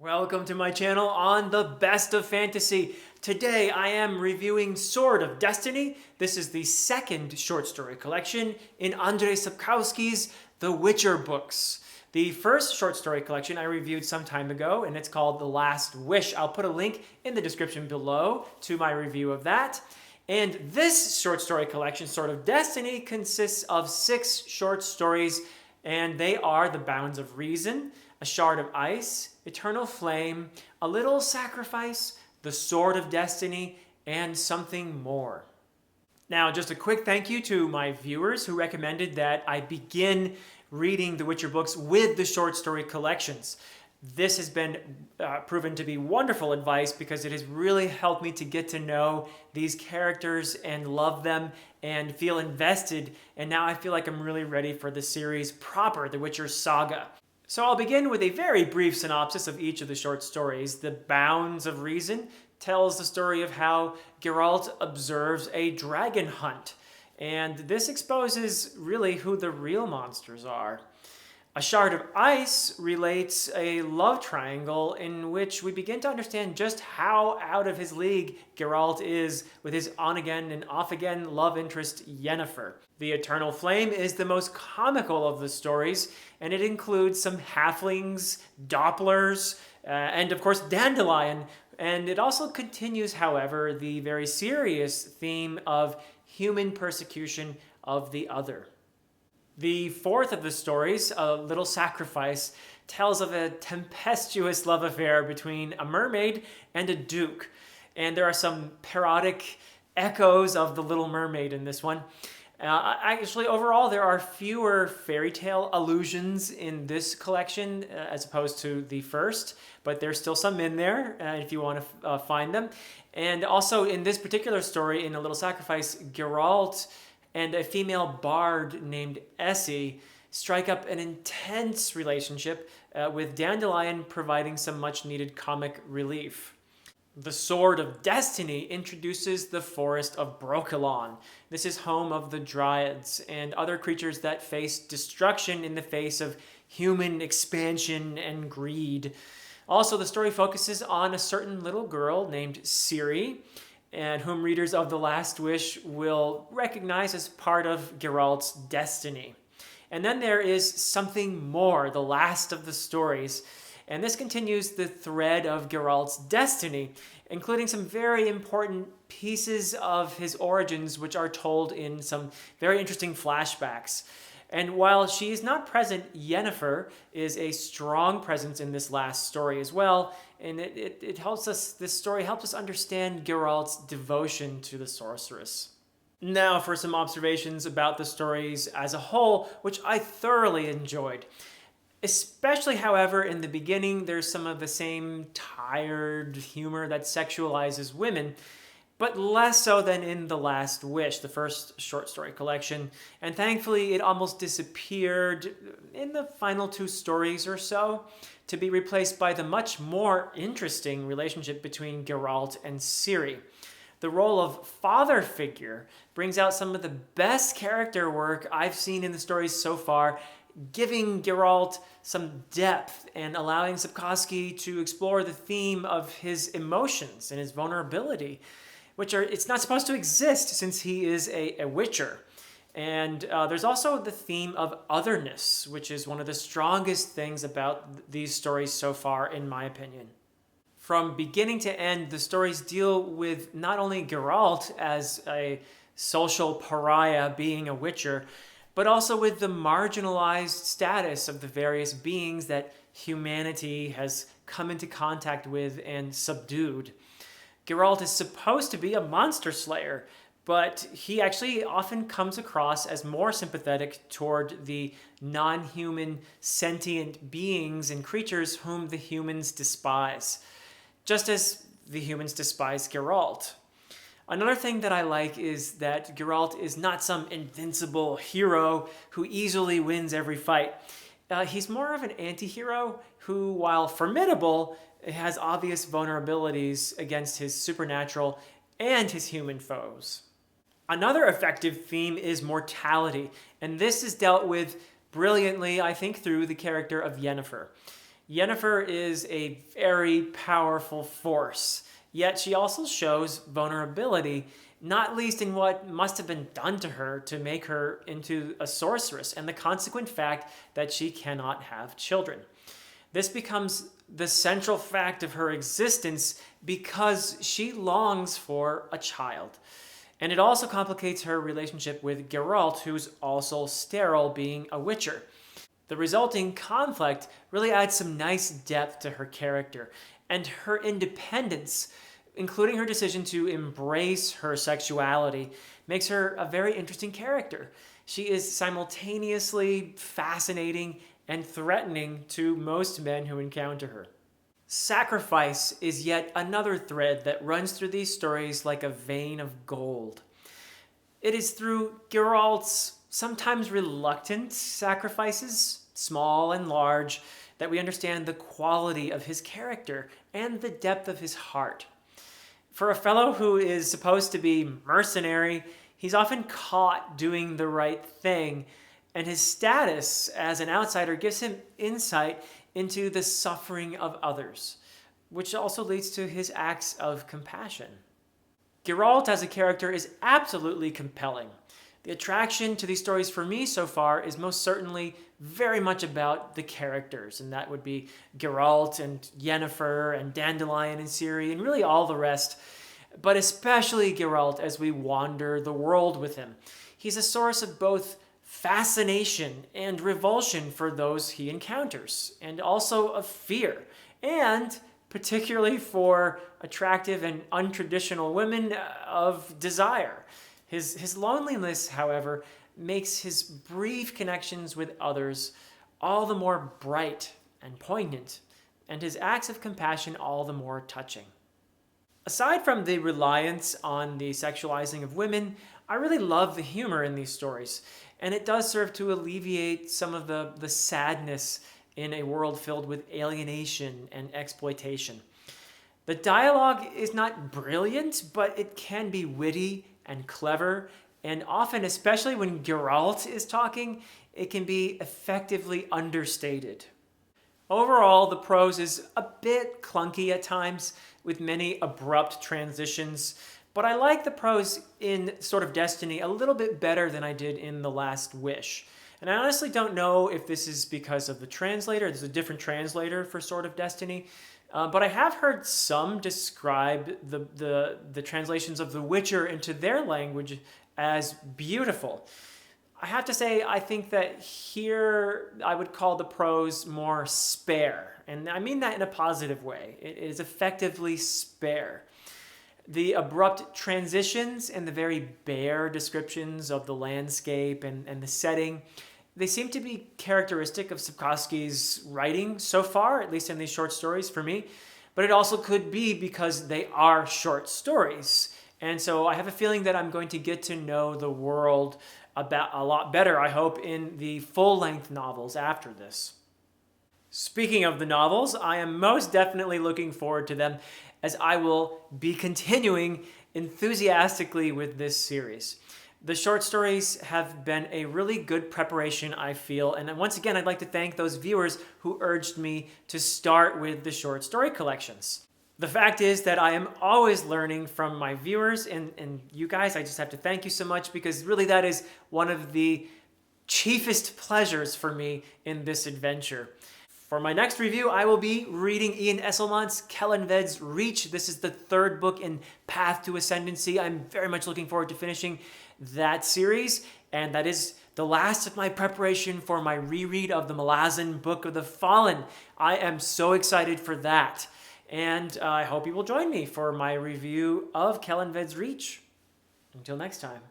Welcome to my channel on the best of fantasy. Today I am reviewing Sword of Destiny. This is the second short story collection in Andrzej Sapkowski's The Witcher books. The first short story collection I reviewed some time ago, and it's called The Last Wish. I'll put a link in the description below to my review of that. And this short story collection, Sword of Destiny, consists of 6 short stories, and they are The Bounds of Reason, A Shard of Ice, Eternal Flame, A Little Sacrifice, The Sword of Destiny, and Something More. Now, just a quick thank you to my viewers who recommended that I begin reading the Witcher books with the short story collections. This has been proven to be wonderful advice because it has really helped me to get to know these characters and love them and feel invested. And now I feel like I'm really ready for the series proper, the Witcher saga. So I'll begin with a very brief synopsis of each of the short stories. The Bounds of Reason tells the story of how Geralt observes a dragon hunt, and this exposes really who the real monsters are. A Shard of Ice relates a love triangle in which we begin to understand just how out of his league Geralt is with his on-again and off-again love interest Yennefer. The Eternal Flame is the most comical of the stories, and it includes some halflings, dopplers, and of course Dandelion. And it also continues, however, the very serious theme of human persecution of the other. The fourth of the stories, A Little Sacrifice, tells of a tempestuous love affair between a mermaid and a duke. And there are some parodic echoes of The Little Mermaid in this one. Actually, overall, there are fewer fairy tale allusions in this collection as opposed to the first, but there's still some in there if you want to find them. And also in this particular story, in A Little Sacrifice, Geralt and a female bard named Essie strike up an intense relationship with Dandelion providing some much-needed comic relief. The Sword of Destiny introduces the Forest of Brokilon. This is home of the Dryads and other creatures that face destruction in the face of human expansion and greed. Also, the story focuses on a certain little girl named Ciri, and whom readers of The Last Wish will recognize as part of Geralt's destiny. And then there is Something More, the last of the stories, and this continues the thread of Geralt's destiny, including some very important pieces of his origins which are told in some very interesting flashbacks. And while she is not present, Yennefer is a strong presence in this last story as well, and it helps us, this story helps us understand Geralt's devotion to the sorceress. Now for some observations about the stories as a whole, which I thoroughly enjoyed. Especially, however, in the beginning, there's some of the same tired humor that sexualizes women, but less so than in The Last Wish, the first short story collection, and thankfully it almost disappeared in the final 2 stories or so, to be replaced by the much more interesting relationship between Geralt and Ciri. The role of father figure brings out some of the best character work I've seen in the stories so far, giving Geralt some depth and allowing Sapkowski to explore the theme of his emotions and his vulnerability, which are, it's not supposed to exist since he is a Witcher. And there's also the theme of otherness, which is one of the strongest things about these stories so far, in my opinion. From beginning to end, the stories deal with not only Geralt as a social pariah being a Witcher, but also with the marginalized status of the various beings that humanity has come into contact with and subdued. Geralt is supposed to be a monster slayer, but he actually often comes across as more sympathetic toward the non-human sentient beings and creatures whom the humans despise, just as the humans despise Geralt. Another thing that I like is that Geralt is not some invincible hero who easily wins every fight. He's more of an anti-hero who, while formidable, has obvious vulnerabilities against his supernatural and his human foes. Another effective theme is mortality, and this is dealt with brilliantly, I think, through the character of Yennefer. Yennefer is a very powerful force, yet she also shows vulnerability, not least in what must have been done to her to make her into a sorceress and the consequent fact that she cannot have children. This becomes the central fact of her existence because she longs for a child. And it also complicates her relationship with Geralt, who's also sterile, being a witcher. The resulting conflict really adds some nice depth to her character, and her independence, including her decision to embrace her sexuality, makes her a very interesting character. She is simultaneously fascinating and threatening to most men who encounter her. Sacrifice is yet another thread that runs through these stories like a vein of gold. It is through Geralt's sometimes reluctant sacrifices, small and large, that we understand the quality of his character and the depth of his heart. For a fellow who is supposed to be mercenary, he's often caught doing the right thing, and his status as an outsider gives him insight into the suffering of others, which also leads to his acts of compassion. Geralt as a character is absolutely compelling. The attraction to these stories for me so far is most certainly very much about the characters, and that would be Geralt and Yennefer and Dandelion and Ciri and really all the rest, but especially Geralt as we wander the world with him. He's a source of both fascination and revulsion for those he encounters, and also of fear, and particularly for attractive and untraditional women of desire. His loneliness, however, makes his brief connections with others all the more bright and poignant, and his acts of compassion all the more touching. Aside from the reliance on the sexualizing of women, I really love the humor in these stories, and it does serve to alleviate some of the sadness in a world filled with alienation and exploitation. The dialogue is not brilliant, but it can be witty and clever, and often, especially when Geralt is talking, it can be effectively understated. Overall, the prose is a bit clunky at times, with many abrupt transitions, but I like the prose in Sword of Destiny a little bit better than I did in The Last Wish. And I honestly don't know if this is because of the translator. There's a different translator for Sword of Destiny. But I have heard some describe the translations of The Witcher into their language as beautiful. I have to say, I think that here I would call the prose more spare. And I mean that in a positive way. It is effectively spare. The abrupt transitions and the very bare descriptions of the landscape and the setting, they seem to be characteristic of Sapkowski's writing so far, at least in these short stories for me. But it also could be because they are short stories. And so I have a feeling that I'm going to get to know the world about a lot better, I hope, in the full-length novels after this. Speaking of the novels, I am most definitely looking forward to them, as I will be continuing enthusiastically with this series. The short stories have been a really good preparation, I feel, and once again, I'd like to thank those viewers who urged me to start with the short story collections. The fact is that I am always learning from my viewers, and you guys, I just have to thank you so much, because really that is one of the chiefest pleasures for me in this adventure. For my next review, I will be reading Ian Esselmont's Kellanved's Reach. This is the third book in Path to Ascendancy. I'm very much looking forward to finishing that series, and that is the last of my preparation for my reread of the Malazan Book of the Fallen. I am so excited for that, and I hope you will join me for my review of Kellanved's Reach. Until next time.